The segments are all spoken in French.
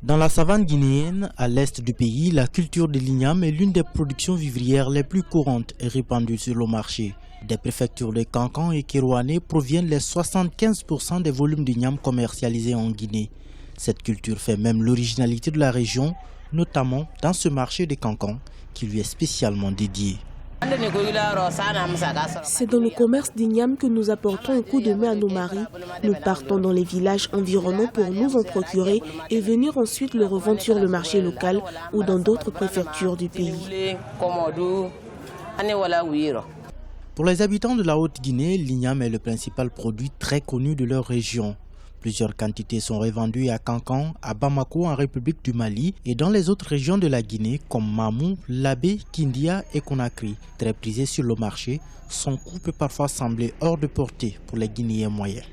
Dans la savane guinéenne, à l'est du pays, la culture de l'igname est l'une des productions vivrières les plus courantes et répandues sur le marché. Des préfectures de Kankan et Kérouané proviennent les 75% des volumes d'igname commercialisés en Guinée. Cette culture fait même l'originalité de la région, notamment dans ce marché de Kankan qui lui est spécialement dédié. C'est dans le commerce d'igname que nous apportons un coup de main à nos maris. Nous partons dans les villages environnants pour nous en procurer et venir ensuite le revendre sur le marché local ou dans d'autres préfectures du pays. Pour les habitants de la Haute-Guinée, l'igname est le principal produit très connu de leur région. Plusieurs quantités sont revendues à Kankan, à Bamako en République du Mali et dans les autres régions de la Guinée comme Mamou, Labé, Kindia et Conakry. Très prisé sur le marché, son coût peut parfois sembler hors de portée pour les Guinéens moyens.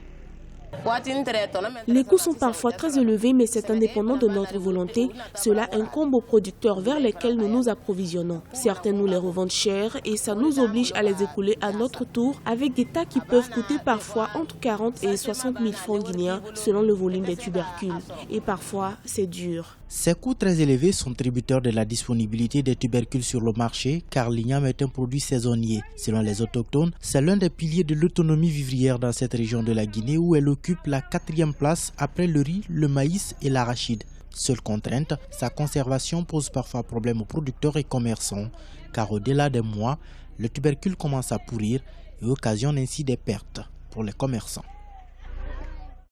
Les coûts sont parfois très élevés, mais c'est indépendant de notre volonté. Cela incombe aux producteurs vers lesquels nous nous approvisionnons. Certains nous les revendent cher et ça nous oblige à les écouler à notre tour avec des tas qui peuvent coûter parfois entre 40 et 60 000 francs guinéens selon le volume des tubercules. Et parfois, c'est dur. Ces coûts très élevés sont tributaires de la disponibilité des tubercules sur le marché car l'igname est un produit saisonnier. Selon les autochtones, c'est l'un des piliers de l'autonomie vivrière dans cette région de la Guinée où elle occupe la 4e place après le riz, le maïs et l'arachide. Seule contrainte, sa conservation pose parfois problème aux producteurs et commerçants car au-delà des mois, le tubercule commence à pourrir et occasionne ainsi des pertes pour les commerçants.